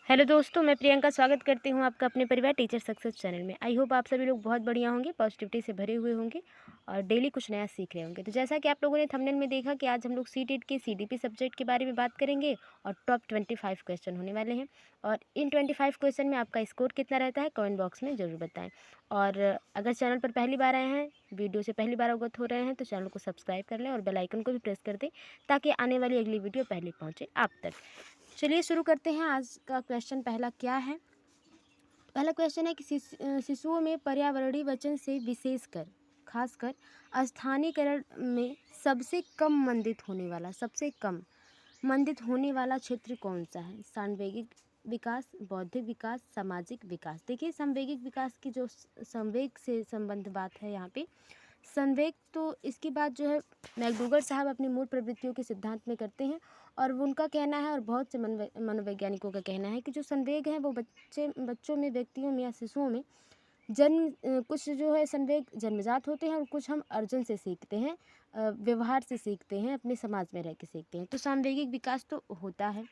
Hello दोस्तों, मैं प्रियंका स्वागत करती हूँ आपका अपने परिवार टीचर सक्सेस चैनल में। आई होप आप सभी लोग बहुत बढ़िया होंगे, पॉजिटिविटी से भरे हुए होंगे और डेली कुछ नया सीख रहे होंगे। तो जैसा कि आप लोगों ने थंबनेल में देखा कि आज हम लोग सीटेट के सीडीपी सब्जेक्ट के बारे में बात करेंगे और टॉप 25 क्वेश्चन होने वाले हैं। और इन 25 क्वेश्चन में आपका स्कोर कितना रहता है कमेंट बॉक्स में ज़रूर बताएं। और अगर चैनल पर पहली बार आए हैं, वीडियो से पहली बार अवगत हो रहे हैं, तो चैनल को सब्सक्राइब कर लें और बेल आइकन को भी प्रेस कर दें ताकि आने वाली अगली वीडियो पहले पहुँचे आप तक। चलिए शुरू करते हैं। आज का क्वेश्चन पहला क्या है। पहला क्वेश्चन है कि शिशुओं में पर्यावरणीय वचन से विशेषकर खासकर स्थानीयकरण में सबसे कम मंदित होने वाला क्षेत्र कौन सा है। सांवेगिक विकास, बौद्धिक विकास, सामाजिक विकास। देखिए, संवेगिक विकास की जो संवेग से संबंध बात है यहाँ पे संवेग, तो इसकी बात जो है मैकडूगल साहब अपनी मूल प्रवृत्तियों के सिद्धांत में करते हैं। और वो उनका कहना है और बहुत से मनोवैज्ञानिकों का कहना है कि जो संवेग है वो बच्चों में, व्यक्तियों में या शिशुओं में कुछ जो है संवेग जन्मजात होते हैं और कुछ हम अर्जन से सीखते हैं, व्यवहार से सीखते हैं, अपने समाज में रह के सीखते हैं। तो सांवेगिक विकास तो होता है,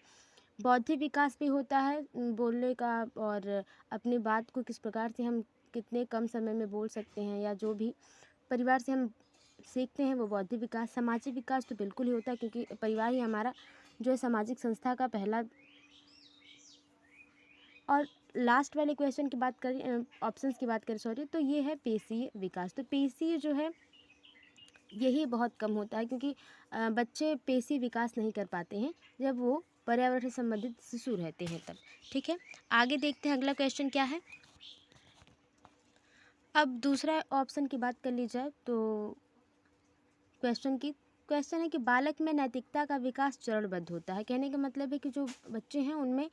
बौद्धिक विकास भी होता है, बोलने का और अपनी बात को किस प्रकार से हम कितने कम समय में बोल सकते हैं या जो भी परिवार से हम सीखते हैं वो बौद्धिक विकास। सामाजिक विकास तो बिल्कुल ही होता है क्योंकि परिवार ही हमारा जो है सामाजिक संस्था का पहला। और लास्ट वाले क्वेश्चन की बात करें, ऑप्शंस की बात करें सॉरी, तो ये है पेशीय विकास। तो पेशीय जो है यही बहुत कम होता है क्योंकि बच्चे पेशी विकास नहीं कर पाते हैं जब वो पर्यावरण से संबंधित शिशु रहते हैं तब। ठीक है, आगे देखते हैं अगला क्वेश्चन क्या है। अब दूसरा ऑप्शन की बात कर ली जाए तो क्वेश्चन है कि बालक में नैतिकता का विकास चरणबद्ध होता है। कहने का मतलब है कि जो बच्चे हैं उनमें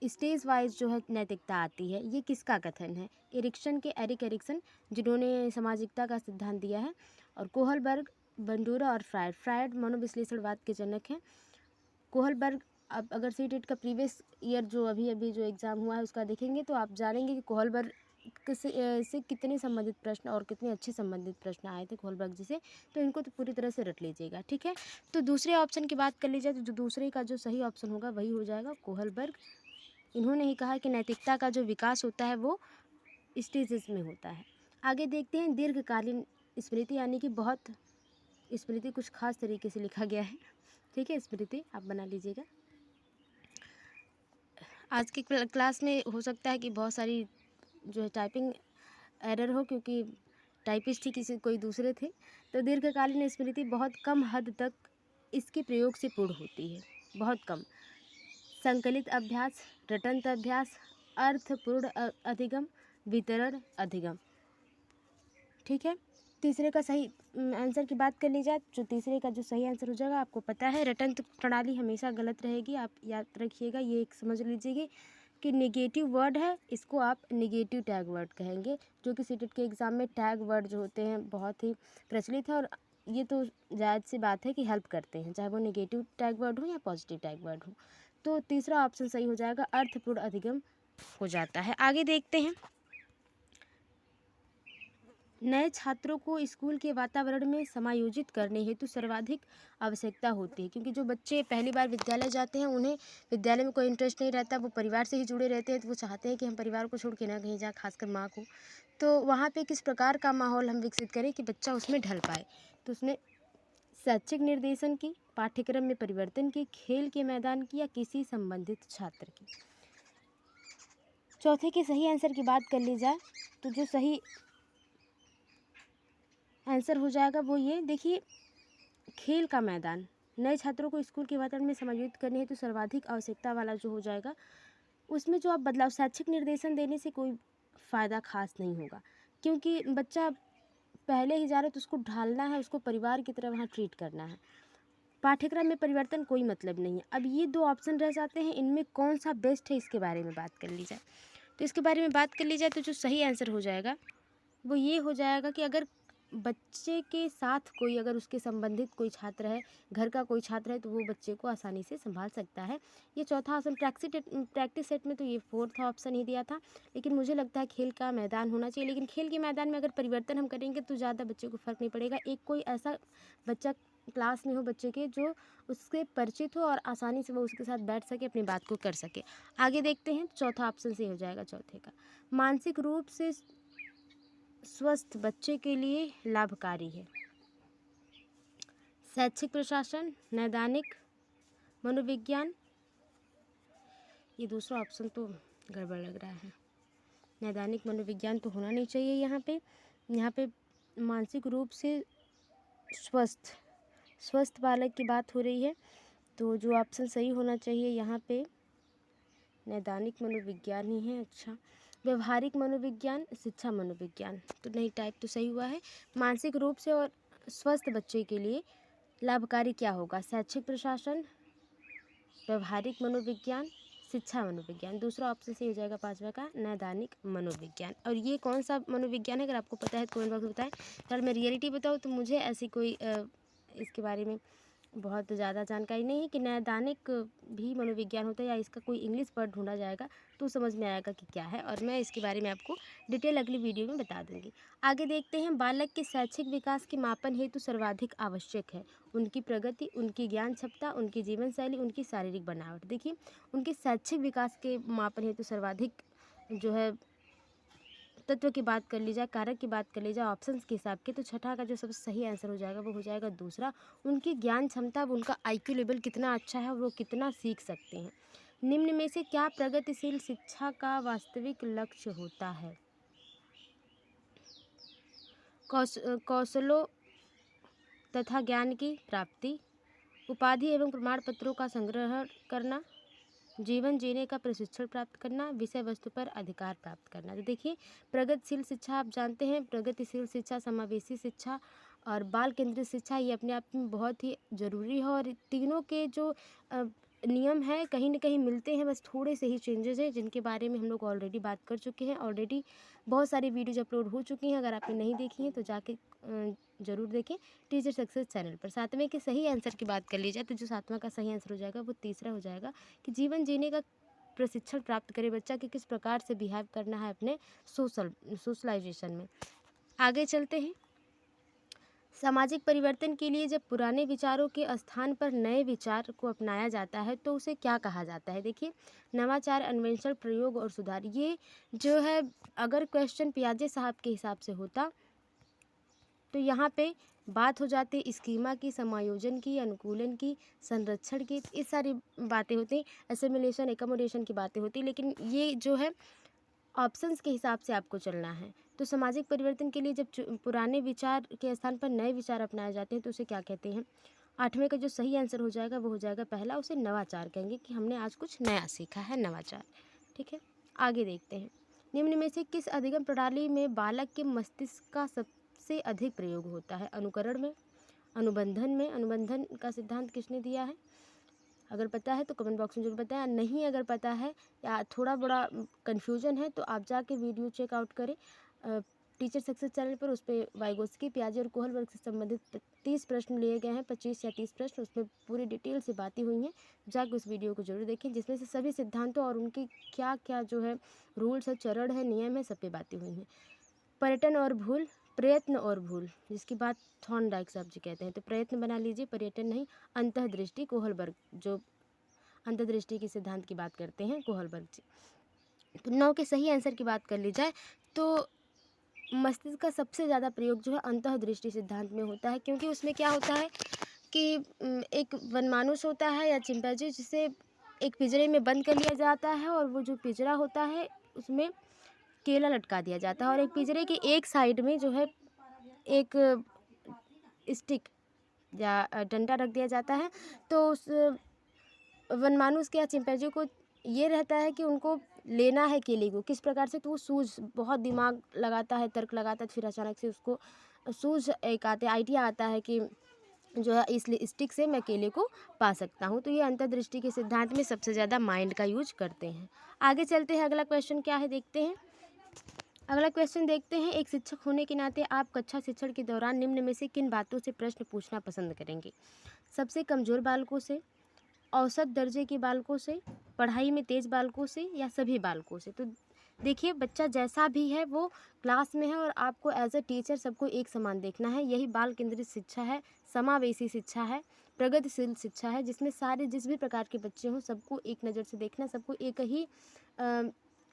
स्टेज वाइज जो है नैतिकता आती है। ये किसका कथन है? एरिक एरिक्सन, जिन्होंने सामाजिकता का सिद्धांत दिया है, और कोहलबर्ग, बंडूरा और फ्रायड मनोविश्लेषणवाद के जनक हैं। कोहलबर्ग, अब अगर सीटेट का प्रीवियस ईयर जो अभी जो एग्ज़ाम हुआ है उसका देखेंगे तो आप जानेंगे कि कोहलबर्ग से कितने संबंधित प्रश्न और कितने अच्छे संबंधित प्रश्न आए थे कोहलबर्ग जी से। तो इनको तो पूरी तरह से रट लीजिएगा। ठीक है, तो दूसरे ऑप्शन की बात कर ली जाए तो जो दूसरे का जो सही ऑप्शन होगा वही हो जाएगा कोहलबर्ग। इन्होंने ही कहा कि नैतिकता का जो विकास होता है वो स्टेजेस में होता है। आगे देखते हैं दीर्घकालीन स्मृति, यानी कि बहुत स्मृति कुछ खास तरीके से लिखा गया है। ठीक है, स्मृति आप बना लीजिएगा। आज की क्लास में हो सकता है कि बहुत सारी जो है टाइपिंग एरर हो क्योंकि टाइपिस्ट ही कोई दूसरे थे। तो दीर्घकालीन स्मृति बहुत कम हद तक इसके प्रयोग से पूर्ण होती है, बहुत कम। संकलित अभ्यास, रटंत अभ्यास, अर्थपूर्ण अधिगम, वितरण अधिगम। ठीक है, तीसरे का सही आंसर की बात कर ली जाए, जो तीसरे का जो सही आंसर हो जाएगा आपको पता है रटंत प्रणाली हमेशा गलत रहेगी, आप याद रखिएगा। ये एक समझ लीजिएगा कि नेगेटिव वर्ड है, इसको आप नेगेटिव टैग वर्ड कहेंगे, जो कि सीटेट के एग्ज़ाम में टैग वर्ड जो होते हैं बहुत ही प्रचलित है। और ये तो जायज़ सी बात है कि हेल्प करते हैं, चाहे वो नेगेटिव टैग वर्ड हो या पॉजिटिव टैग वर्ड हो। तो तीसरा ऑप्शन सही हो जाएगा, अर्थपूर्ण अधिगम हो जाता है। आगे देखते हैं, नए छात्रों को स्कूल के वातावरण में समायोजित करने हेतु सर्वाधिक आवश्यकता होती है, क्योंकि जो बच्चे पहली बार विद्यालय जाते हैं उन्हें विद्यालय में कोई इंटरेस्ट नहीं रहता, वो परिवार से ही जुड़े रहते हैं, तो वो चाहते हैं कि हम परिवार को छोड़ के ना कहीं जाए, खासकर माँ को। तो वहाँ पे किस प्रकार का माहौल हम विकसित करें कि बच्चा उसमें ढल पाए। तो उसमें शैक्षिक निर्देशन की, पाठ्यक्रम में परिवर्तन की, खेल के मैदान की, या किसी संबंधित छात्र की। चौथे के सही आंसर की बात कर ली जाए तो जो सही आंसर हो जाएगा वो ये देखिए, खेल का मैदान। नए छात्रों को स्कूल के वातावरण में समायोजित करने हेतु सर्वाधिक आवश्यकता वाला जो हो जाएगा, उसमें जो आप बदलाव, शैक्षिक निर्देशन देने से कोई फ़ायदा खास नहीं होगा, क्योंकि बच्चा पहले ही जा रहा है तो उसको ढालना है, उसको परिवार की तरह वहाँ ट्रीट करना है। पाठ्यक्रम में परिवर्तन कोई मतलब नहीं है। अब ये दो ऑप्शन रह जाते हैं, इनमें कौन सा बेस्ट है इसके बारे में बात कर ली जाए। तो इसके बारे में बात कर ली जाए तो जो सही आंसर हो जाएगा वो ये हो जाएगा कि अगर बच्चे के साथ कोई, अगर उसके संबंधित कोई छात्र है, घर का कोई छात्र है, तो वो बच्चे को आसानी से संभाल सकता है। ये चौथा ऑप्शन प्रैक्टिस सेट में तो ये फोर्थ ऑप्शन ही दिया था, लेकिन मुझे लगता है खेल का मैदान होना चाहिए। लेकिन खेल के मैदान में अगर परिवर्तन हम करेंगे तो ज़्यादा बच्चे को फ़र्क नहीं पड़ेगा। एक कोई ऐसा बच्चा क्लास में हो बच्चे के जो उससे परिचित हो और आसानी से वो उसके साथ बैठ सके, अपनी बात को कर सके। आगे देखते हैं, चौथा ऑप्शन से हो जाएगा चौथे का। मानसिक रूप से स्वस्थ बच्चे के लिए लाभकारी है। शैक्षिक प्रशासन, नैदानिक मनोविज्ञान, ये दूसरा ऑप्शन तो गड़बड़ लग रहा है। नैदानिक मनोविज्ञान तो होना नहीं चाहिए यहाँ पे मानसिक रूप से स्वस्थ बालक की बात हो रही है, तो जो ऑप्शन सही होना चाहिए यहाँ पे नैदानिक मनोविज्ञान ही है। अच्छा, व्यवहारिक मनोविज्ञान, शिक्षा मनोविज्ञान, तो नहीं, टाइप तो सही हुआ है। मानसिक रूप से और स्वस्थ बच्चे के लिए लाभकारी क्या होगा? शैक्षिक प्रशासन, व्यवहारिक मनोविज्ञान, शिक्षा मनोविज्ञान। दूसरा ऑप्शन सही हो जाएगा पांचवा का, नैदानिक मनोविज्ञान। और ये कौन सा मनोविज्ञान है, अगर आपको पता है तो कमेंट बॉक्स में बताएं। अगर मैं रियलिटी बताऊँ तो मुझे ऐसी कोई इसके बारे में बहुत ज़्यादा जानकारी नहीं है कि नैदानिक भी मनोविज्ञान होता है या इसका कोई इंग्लिश वर्ड ढूंढा जाएगा तो समझ में आएगा कि क्या है, और मैं इसके बारे में आपको डिटेल अगली वीडियो में बता दूंगी। आगे देखते हैं, बालक के शैक्षिक विकास के मापन हेतु सर्वाधिक आवश्यक है उनकी प्रगति, उनकी ज्ञान क्षमता, उनकी जीवन शैली, उनकी शारीरिक बनावट। देखिए, उनके शैक्षिक विकास के मापन हेतु सर्वाधिक जो है तत्व की बात कर ली जाए, कारक की बात कर ली जाए ऑप्शंस के हिसाब के, तो छठा का जो सबसे सही आंसर हो जाएगा वो हो जाएगा दूसरा, उनकी ज्ञान क्षमता, उनका IQ लेवल कितना अच्छा है, वो कितना सीख सकते हैं। निम्न में से क्या प्रगतिशील शिक्षा का वास्तविक लक्ष्य होता है? कौशलों तथा ज्ञान की प्राप्ति, उपाधि एवं प्रमाण पत्रों का संग्रह करना, जीवन जीने का प्रशिक्षण प्राप्त करना, विषय वस्तु पर अधिकार प्राप्त करना। तो देखिए, प्रगतिशील शिक्षा आप जानते हैं, प्रगतिशील शिक्षा, समावेशी शिक्षा और बाल केंद्रित शिक्षा, ये अपने आप में बहुत ही ज़रूरी है। और तीनों के जो नियम हैं कहीं ना कहीं मिलते हैं, बस थोड़े से ही चेंजेस हैं जिनके बारे में हम लोग ऑलरेडी बात कर चुके हैं। ऑलरेडी बहुत सारी वीडियोज अपलोड हो चुकी हैं, अगर आपने नहीं देखी हैं तो जाके ज़रूर देखें टीचर सक्सेस चैनल पर। सातवें के सही आंसर की बात कर ली जाए तो जो सातवां का सही आंसर हो जाएगा वो तीसरा हो जाएगा कि जीवन जीने का प्रशिक्षण प्राप्त करे बच्चा कि किस प्रकार से बिहेव करना है अपने सोशलाइजेशन में। आगे चलते हैं, सामाजिक परिवर्तन के लिए जब पुराने विचारों के स्थान पर नए विचार को अपनाया जाता है तो उसे क्या कहा जाता है? देखिए, नवाचार, अन्वेषण, प्रयोग और सुधार। ये जो है अगर क्वेश्चन पियाजे साहब के हिसाब से होता तो यहाँ पे बात हो जाती स्कीमा की, समायोजन की, अनुकूलन की, संरक्षण की, इस सारी बातें होती, एसिमिलेशन, एकोमोडेशन की बातें होती, लेकिन ये जो है ऑप्शंस के हिसाब से आपको चलना है। तो सामाजिक परिवर्तन के लिए जब पुराने विचार के स्थान पर नए विचार अपनाए जाते हैं तो उसे क्या कहते हैं? आठवें का जो सही आंसर हो जाएगा वो हो जाएगा पहला, उसे नवाचार कहेंगे कि हमने आज कुछ नया सीखा है, नवाचार। ठीक है, आगे देखते हैं, निम्न में से किस अधिगम प्रणाली में बालक के मस्तिष्क का सबसे अधिक प्रयोग होता है? अनुकरण में, अनुबंधन में। अनुबंधन का सिद्धांत किसने दिया है? अगर पता है तो कमेंट बॉक्स में जरूर बताएं, नहीं अगर पता है या थोड़ा बड़ा कन्फ्यूजन है तो आप जाके वीडियो चेकआउट करें टीचर सक्सेस चैनल पर। उस पर वाइगोत्स्की, पियाजे और कोहल वर्ग से संबंधित 30 प्रश्न लिए गए हैं, 25 या 30 प्रश्न, उसमें पूरी डिटेल से बातें हुई हैं। जाके उस वीडियो को जरूर देखें जिसमें से सभी सिद्धांतों और उनकी क्या क्या जो है रूल्स है, चरण है, नियम है, सब पे बातें हुई हैं। पर्यटन और भूल, प्रयत्न और भूल, जिसकी बात थॉर्नडाइक साहब जी कहते हैं, तो प्रयत्न बना लीजिए, पर्यटन नहीं। अंतःदृष्टि, कोहलबर्ग, जो अंतर्दृष्टि के सिद्धांत की बात करते हैं कोहलबर्ग जी। तो 9 के सही आंसर की बात कर ली जाए तो मस्तिष्क का सबसे ज़्यादा प्रयोग जो है अंतःदृष्टि सिद्धांत में होता है, क्योंकि उसमें क्या होता है कि एक वनमानुष होता है या चिंपैंजी, जिसे एक पिंजरे में बंद कर लिया जाता है और वो जो पिंजरा होता है उसमें केला लटका दिया जाता है और एक पिंजरे की एक साइड में जो है एक स्टिक या डंडा रख दिया जाता है। तो उस वनमानुष के या चिंपैंजी को ये रहता है कि उनको लेना है केले को किस प्रकार से, तो वो सूझ बहुत दिमाग लगाता है, तर्क लगाता है, फिर अचानक से उसको सूझ एक आइडिया आता है कि जो है इस स्टिक से मैं केले को पा सकता हूँ। तो ये अंतर्दृष्टि के सिद्धांत में सबसे ज़्यादा माइंड का यूज करते हैं। आगे चलते हैं, अगला क्वेश्चन क्या है देखते हैं। अगला क्वेश्चन देखते हैं, एक शिक्षक होने के नाते आप कक्षा शिक्षण के दौरान निम्न में से किन बातों से प्रश्न पूछना पसंद करेंगे? सबसे कमज़ोर बालकों से, औसत दर्जे के बालकों से, पढ़ाई में तेज बालकों से या सभी बालकों से? तो देखिए बच्चा जैसा भी है वो क्लास में है और आपको एज अ टीचर सबको एक समान देखना है। यही बाल केंद्रित शिक्षा है, समावेशी शिक्षा है, प्रगतिशील शिक्षा है, जिसमें सारे जिस भी प्रकार के बच्चे हों सबको एक नज़र से देखना, सबको एक ही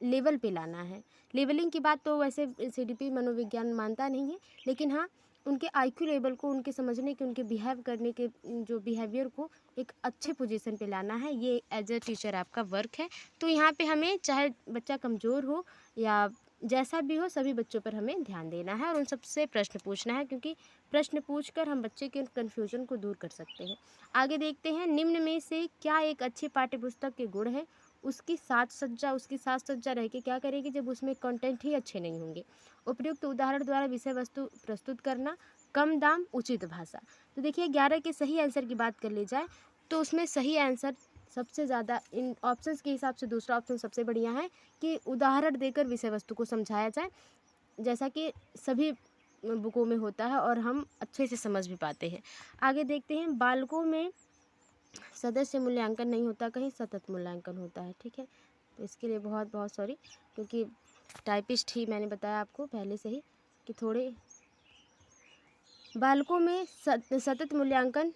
लेवल पे लाना है। लेवलिंग की बात तो वैसे सीडीपी मनोविज्ञान मानता नहीं है, लेकिन हाँ उनके आईक्यू लेवल को, उनके समझने के, उनके बिहेव करने के जो बिहेवियर को एक अच्छे पोजीशन पे लाना है, ये एज अ टीचर आपका वर्क है। तो यहाँ पे हमें चाहे बच्चा कमज़ोर हो या जैसा भी हो, सभी बच्चों पर हमें ध्यान देना है और उन सबसे प्रश्न पूछना है, क्योंकि प्रश्न पूछकर हम बच्चे के कन्फ्यूज़न को दूर कर सकते हैं। आगे देखते हैं, निम्न में से क्या एक अच्छी पाठ्यपुस्तक के गुण हैं? उसकी साज सज्जा रह के क्या करेगी जब उसमें कंटेंट ही अच्छे नहीं होंगे? उपयुक्त उदाहरण द्वारा विषय वस्तु प्रस्तुत करना, कम दाम, उचित भाषा। तो देखिए 11 के सही आंसर की बात कर ली जाए तो उसमें सही आंसर सबसे ज़्यादा इन ऑप्शंस के हिसाब से दूसरा ऑप्शन सबसे बढ़िया है कि उदाहरण देकर विषय वस्तु को समझाया जाए, जैसा कि सभी बुकों में होता है और हम अच्छे से समझ भी पाते हैं। आगे देखते हैं, बालकों में सदस्य मूल्यांकन नहीं होता, कहीं सतत मूल्यांकन होता है। ठीक है, तो इसके लिए बहुत बहुत सॉरी, क्योंकि टाइपिस्ट ही मैंने बताया आपको पहले से ही कि थोड़े बालकों में सतत मूल्यांकन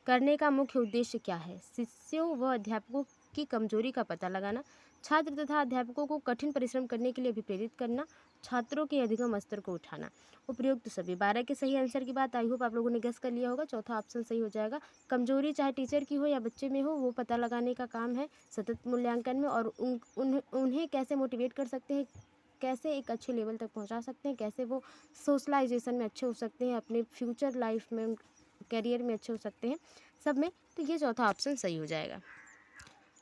करने का मुख्य उद्देश्य क्या है? शिष्यों व अध्यापकों की कमजोरी का पता लगाना, छात्र तथा अध्यापकों को कठिन परिश्रम करने के लिए अभिप्रेरित करना, छात्रों के अधिगम स्तर को उठाना। उपयुक्त सभी 12 के सही आंसर की बात आई होप आप लोगों ने गेस कर लिया होगा। चौथा ऑप्शन सही हो जाएगा। कमजोरी चाहे टीचर की हो या बच्चे में हो, वो पता लगाने का काम है सतत मूल्यांकन में, और उन्हें कैसे मोटिवेट कर सकते हैं, कैसे एक अच्छे लेवल तक पहुंचा सकते हैं, कैसे वो सोशलाइजेशन में अच्छे हो सकते हैं, अपने फ्यूचर लाइफ में, करियर में अच्छे हो सकते हैं, सब में। तो ये चौथा ऑप्शन सही हो जाएगा।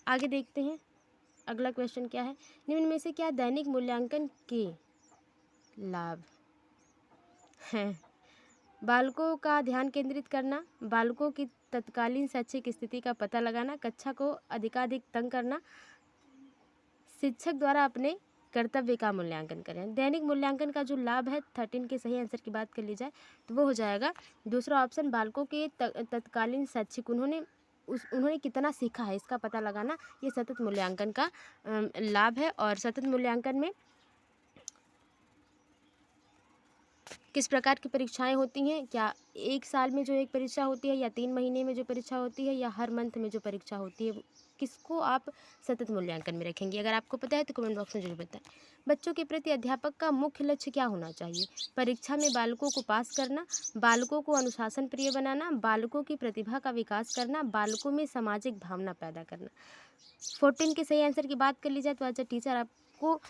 आगे देखते हैं अगला क्वेश्चन क्या है, निम्न में से क्या दैनिक मूल्यांकन के लाभ हैं? बालकों का ध्यान केंद्रित करना, बालकों की तत्कालीन शैक्षिक स्थिति का पता लगाना, कक्षा को अधिकाधिक तंग करना, शिक्षक द्वारा अपने कर्तव्य का मूल्यांकन करें। दैनिक मूल्यांकन का जो लाभ है 13 के सही आंसर की बात कर ली जाए तो वो हो जाएगा दूसरा ऑप्शन, बालकों के तत्कालीन शैक्षिक, उन्होंने कितना सीखा है इसका पता लगाना, ये सतत मूल्यांकन का लाभ है। और सतत मूल्यांकन में किस प्रकार की परीक्षाएं होती हैं, क्या एक साल में जो एक परीक्षा होती है, या 3 महीने में जो परीक्षा होती है, या हर मंथ में जो परीक्षा होती है, किसको आप सतत मूल्यांकन में रखेंगे? अगर आपको पता है तो कमेंट बॉक्स में जरूर बताएं। बच्चों के प्रति अध्यापक का मुख्य लक्ष्य क्या होना चाहिए? परीक्षा में बालकों को पास करना, बालकों को अनुशासन प्रिय बनाना, बालकों की प्रतिभा का विकास करना, बालकों में सामाजिक भावना पैदा करना। 14 के सही आंसर की बात कर ली जाए तो एज अ टीचर आपको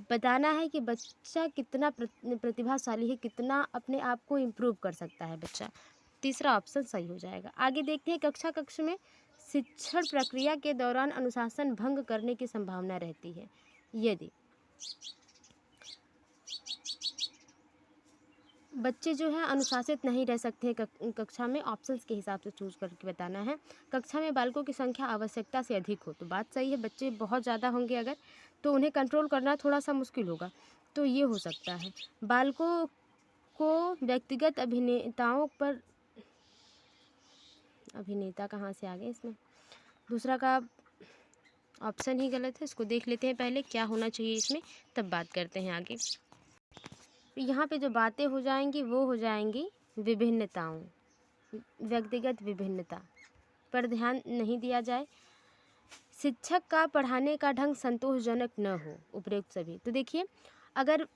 बताना है कि बच्चा कितना प्रतिभाशाली है, कितना अपने आप को इम्प्रूव कर सकता है बच्चा। तीसरा ऑप्शन सही हो जाएगा। आगे देखते हैं, कक्ष में शिक्षण प्रक्रिया के दौरान अनुशासन भंग करने की संभावना रहती है यदि बच्चे जो है अनुशासित नहीं रह सकते हैं कक्षा में। ऑप्शंस के हिसाब से चूज करके बताना है। कक्षा में बालकों की संख्या आवश्यकता से अधिक हो, तो बात सही है, बच्चे बहुत ज़्यादा होंगे अगर, तो उन्हें कंट्रोल करना थोड़ा सा मुश्किल होगा, तो ये हो सकता है। बालकों को व्यक्तिगत अभिनेता कहाँ से आ गए इसमें, दूसरा का ऑप्शन ही गलत है, इसको देख लेते हैं पहले क्या होना चाहिए इसमें, तब बात करते हैं आगे। यहाँ पे जो बातें हो जाएंगी वो हो जाएंगी विभिन्नताओं, व्यक्तिगत विभिन्नता पर ध्यान नहीं दिया जाए, शिक्षक का पढ़ाने का ढंग संतोषजनक न हो, उपयुक्त सभी। तो देखिए अगर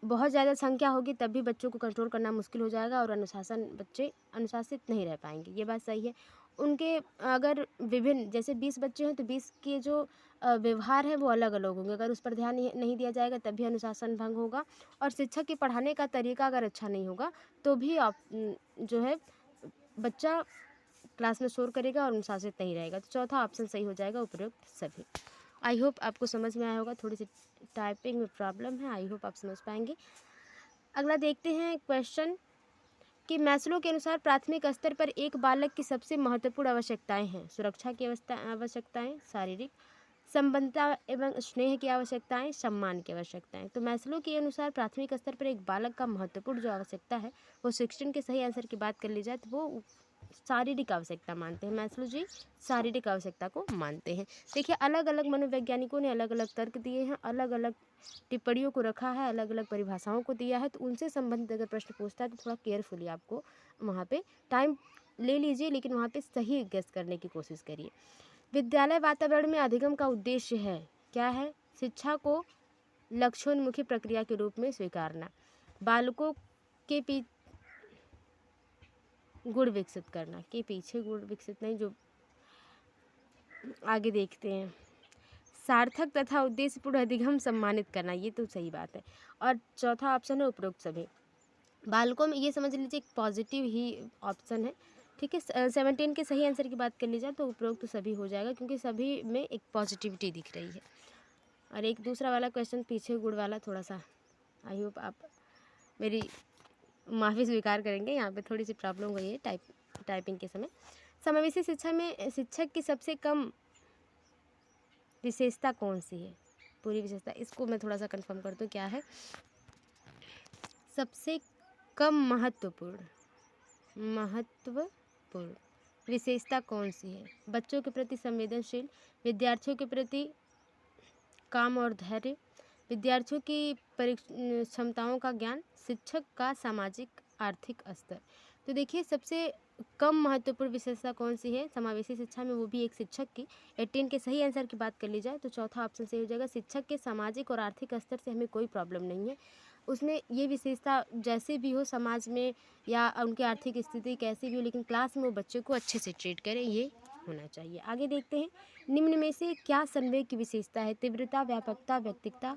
बहुत ज़्यादा संख्या होगी तब भी बच्चों को कंट्रोल करना मुश्किल हो जाएगा और बच्चे अनुशासित नहीं रह पाएंगे, ये बात सही है। उनके अगर विभिन्न जैसे 20 बच्चे हैं तो 20 के जो व्यवहार है वो अलग अलग होंगे, अगर उस पर ध्यान नहीं दिया जाएगा तब भी अनुशासन भंग होगा। और शिक्षक के पढ़ाने का तरीका अगर अच्छा नहीं होगा तो भी जो है बच्चा क्लास में शोर करेगा और अनुशासित नहीं रहेगा। तो चौथा ऑप्शन सही हो जाएगा, उपयुक्त सभी। आई होप आपको समझ में आया होगा, थोड़ी सी टाइपिंग में प्रॉब्लम है, आई होप आप समझ पाएंगे। अगला देखते हैं क्वेश्चन कि मैस्लो के अनुसार प्राथमिक स्तर पर एक बालक की सबसे महत्वपूर्ण आवश्यकताएं हैं। सुरक्षा की आवश्यकताएं, शारीरिक संबंधता एवं स्नेह की आवश्यकताएं, सम्मान की आवश्यकताएं। तो मैस्लो के अनुसार प्राथमिक स्तर पर एक बालक का महत्वपूर्ण जो आवश्यकता है वो 16 के सही आंसर की बात कर ली जाए तो वो शारीरिक आवश्यकता मानते हैं। मैस्लो जी शारीरिक आवश्यकता को मानते हैं। देखिए अलग अलग मनोवैज्ञानिकों ने अलग अलग तर्क दिए हैं, अलग अलग टिप्पणियों को रखा है, अलग अलग परिभाषाओं को दिया है। तो उनसे संबंधित अगर प्रश्न पूछता है तो थोड़ा केयरफुली आपको वहाँ पे टाइम ले लीजिए, लेकिन वहाँ पे सही गेस करने की कोशिश करिए। विद्यालय वातावरण में अधिगम का उद्देश्य है, क्या है? शिक्षा को लक्ष्योन्मुखी प्रक्रिया के रूप में स्वीकारना, बालकों के गुण विकसित करना, के पीछे गुण विकसित नहीं, जो आगे देखते हैं, सार्थक तथा उद्देश्यपूर्ण अधिगम सम्मानित करना, ये तो सही बात है। और चौथा ऑप्शन है उपरोक्त सभी। बालकों में ये समझ लीजिए एक पॉजिटिव ही ऑप्शन है, ठीक है। 17 के सही आंसर की बात कर ली जाए तो उपरोक्त तो सभी हो जाएगा, क्योंकि सभी में एक पॉजिटिविटी दिख रही है। और एक दूसरा वाला क्वेश्चन पीछे गुण वाला, थोड़ा सा आई होप आप मेरी माफ़ी स्वीकार करेंगे, यहाँ पे थोड़ी सी प्रॉब्लम हुई है टाइपिंग के समय। समावेशी शिक्षा में शिक्षक की सबसे कम विशेषता कौन सी है? पूरी विशेषता, इसको मैं थोड़ा सा कंफर्म कर दूँ, क्या है? सबसे कम महत्वपूर्ण विशेषता कौन सी है? बच्चों के प्रति संवेदनशील, विद्यार्थियों के प्रति काम और धैर्य, विद्यार्थियों की क्षमताओं का ज्ञान, शिक्षक का सामाजिक आर्थिक स्तर। तो देखिए सबसे कम महत्वपूर्ण विशेषता कौन सी है समावेशी शिक्षा में, वो भी एक शिक्षक की। 18 के सही आंसर की बात कर ली जाए तो चौथा ऑप्शन सही हो जाएगा। शिक्षक के सामाजिक और आर्थिक स्तर से हमें कोई प्रॉब्लम नहीं है, उसमें ये विशेषता जैसे भी हो समाज में या उनकी आर्थिक स्थिति कैसी भी हो, लेकिन क्लास में वो बच्चे को अच्छे से ट्रीट करें, ये होना चाहिए। आगे देखते हैं, निम्न में से क्या संवेग की विशेषता है? तीव्रता, व्यापकता, व्यक्तिकता,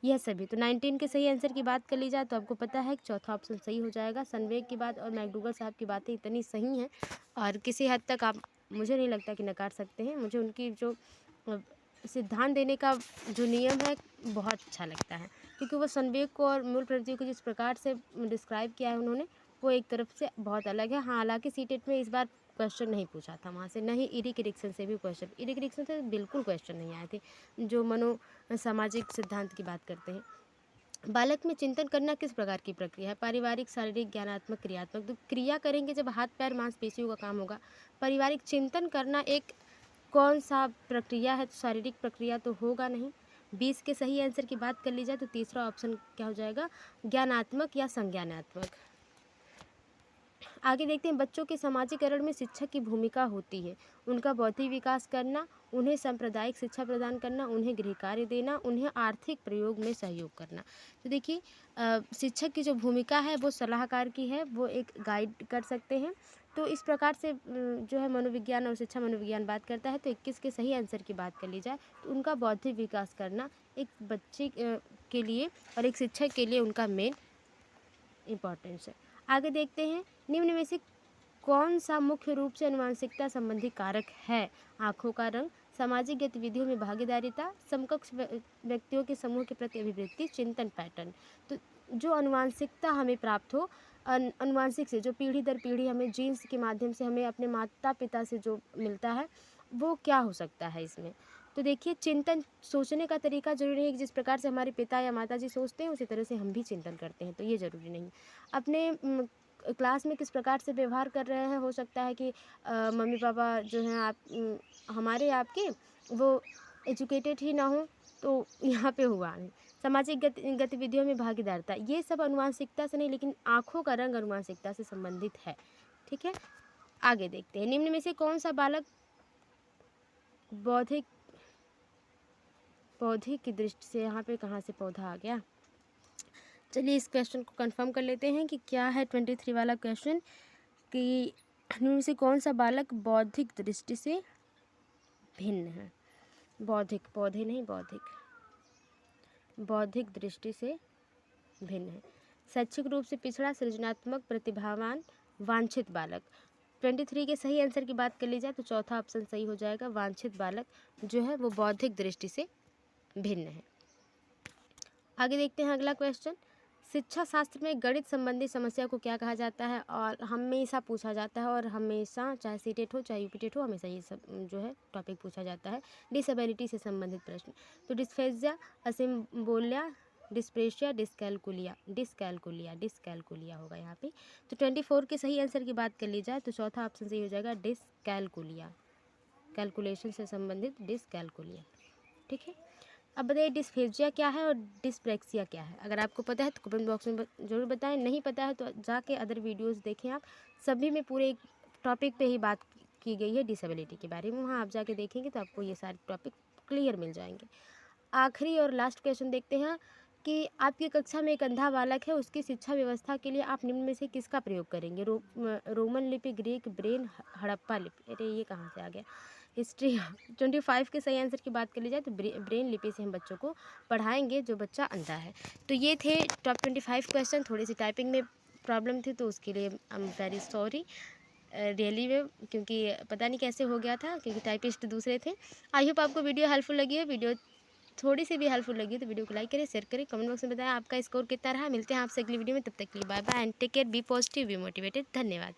यह सभी। तो 19 के सही आंसर की बात कर ली जाए तो आपको पता है कि चौथा ऑप्शन सही हो जाएगा। संवेग की बात और मैकडूगल साहब की बातें इतनी सही हैं और किसी हद तक आप, मुझे नहीं लगता कि नकार सकते हैं। मुझे उनकी जो सिद्धांत देने का जो नियम है बहुत अच्छा लगता है, क्योंकि वो संवेग को और मूल प्रवृत्ति को जिस प्रकार से डिस्क्राइब किया है उन्होंने, वो एक तरफ से बहुत अलग है। हाँ, हालांकि सीटेट में इस बार क्वेश्चन नहीं पूछा था वहाँ से, नहीं इरिक एरिक्सन से भी क्वेश्चन, इरिक एरिक्सन से बिल्कुल क्वेश्चन नहीं आए थे जो सामाजिक सिद्धांत की बात करते हैं। बालक में चिंतन करना किस प्रकार की प्रक्रिया है? पारिवारिक, शारीरिक, ज्ञानात्मक, क्रियात्मक। तो क्रिया करेंगे जब हाथ पैर मांसपेशियों का काम होगा। पारिवारिक चिंतन करना एक कौन सा प्रक्रिया है? तो शारीरिक प्रक्रिया तो होगा नहीं। 20 के सही आंसर की बात कर ली जाए तो तीसरा ऑप्शन क्या हो जाएगा? ज्ञानात्मक या संज्ञानात्मक। आगे देखते हैं, बच्चों के समाजीकरण में शिक्षक की भूमिका होती है उनका बौद्धिक विकास करना, उन्हें सांप्रदायिक शिक्षा प्रदान करना, उन्हें गृह कार्य देना, उन्हें आर्थिक प्रयोग में सहयोग करना। तो देखिए शिक्षक की जो भूमिका है वो सलाहकार की है, वो एक गाइड कर सकते हैं। तो इस प्रकार से जो है मनोविज्ञान और शिक्षा मनोविज्ञान बात करता है। तो 21 के सही आंसर की बात कर ली जाए तो उनका बौद्धिक विकास करना एक बच्चे के लिए और एक शिक्षक के लिए उनका मेन इम्पॉर्टेंस है। आगे देखते हैं, निम्न में से कौन सा मुख्य रूप से आनुवंशिकता संबंधी कारक है? आँखों का रंग, सामाजिक गतिविधियों में भागीदारिता, समकक्ष व्यक्तियों के समूह के प्रति अभिवृत्ति, चिंतन पैटर्न। तो जो आनुवंशिकता हमें प्राप्त हो, आनुवंशिक से जो पीढ़ी दर पीढ़ी हमें जीन्स के माध्यम से हमें अपने माता पिता से जो मिलता है, वो क्या हो सकता है इसमें? तो देखिए चिंतन, सोचने का तरीका ज़रूरी है कि जिस प्रकार से हमारे पिता या माता जी सोचते हैं उसी तरह से हम भी चिंतन करते हैं, तो ये ज़रूरी नहीं। अपने क्लास में किस प्रकार से व्यवहार कर रहे हैं, हो सकता है कि मम्मी पापा जो हैं हमारे आपके वो एजुकेटेड ही ना हो, तो यहाँ पे हुआ नहीं। सामाजिक गतिविधियों में भागीदारिता, ये सब आनुवंशिकता से नहीं, लेकिन आँखों का रंग आनुवंशिकता से संबंधित है, ठीक है। आगे देखते हैं, निम्न में से कौन सा बालक पौधे की दृष्टि से, यहाँ पे कहाँ से पौधा आ गया, चलिए इस क्वेश्चन को कंफर्म कर लेते हैं कि क्या है 23 वाला क्वेश्चन, कि इनमें से कौन सा बालक बौद्धिक दृष्टि से भिन्न है? बौद्धिक, पौधे नहीं, बौद्धिक दृष्टि से भिन्न है। शैक्षिक रूप से पिछड़ा, सृजनात्मक, प्रतिभावान, वांछित बालक। 23 के सही आंसर की बात कर ली जाए तो चौथा ऑप्शन सही हो जाएगा। वांछित बालक जो है वो बौद्धिक दृष्टि से भिन्न है। आगे देखते हैं अगला क्वेश्चन, शिक्षा शास्त्र में गणित संबंधी समस्या को क्या कहा जाता है? और हमेशा पूछा जाता है, और हमेशा चाहे सीटेट हो चाहे यूपीटेट हो, हमेशा ये सब जो है टॉपिक पूछा जाता है, डिसेबिलिटी से संबंधित प्रश्न। तो डिस्फेजिया, असिम्बोलिया, डिस्प्रेशिया, डिस्कैलकुलिया, डिस्कैलकुलिया, डिस्कैलकुलिया होगा यहाँ पे। तो 24 के सही आंसर की बात कर ली जाए तो चौथा ऑप्शन सही हो जाएगा डिस्कैलकुलिया, कैलकुलेशन से संबंधित डिस्कैलकुलिया। ठीक है, अब बताइए डिस्फेजिया क्या है और डिस्प्रेक्सिया क्या है। अगर आपको पता है तो कमेंट बॉक्स में ज़रूर बताएं, नहीं पता है तो जाके अदर वीडियोस देखें आप, सभी में पूरे एक टॉपिक पे ही बात की गई है डिसेबिलिटी के बारे में, वहाँ आप जाके देखेंगे तो आपको ये सारे टॉपिक क्लियर मिल जाएंगे। आखिरी और लास्ट क्वेश्चन देखते हैं कि आपकी कक्षा में एक अंधा बालक है, उसकी शिक्षा व्यवस्था के लिए आप निम्न में से किसका प्रयोग करेंगे। रोमन लिपि, ग्रीक, ब्रेन, हड़प्पा लिपि। अरे ये कहाँ से आ गया, हिस्ट्री। 25 के सही आंसर की बात कर ली जाए तो ब्रेन लिपि से हम बच्चों को पढ़ाएंगे जो बच्चा अंधा है। तो ये थे टॉप 25 क्वेश्चन। थोड़ी सी टाइपिंग में प्रॉब्लम थी तो उसके लिए I am very sorry really में, क्योंकि पता नहीं कैसे हो गया था, क्योंकि टाइपिस्ट दूसरे थे। आई होप आपको वीडियो हेल्पफुल लगी है। वीडियो थोड़ी सी भी हेल्पफुल लगी तो वीडियो को लाइक करें, शेयर करें, कमेंट बॉक्स में बताएं आपका स्कोर कितना रहा। मिलते हैं आपसे अगली वीडियो में, तब तक के लिए bye bye and take care, be positive, be motivated. धन्यवाद।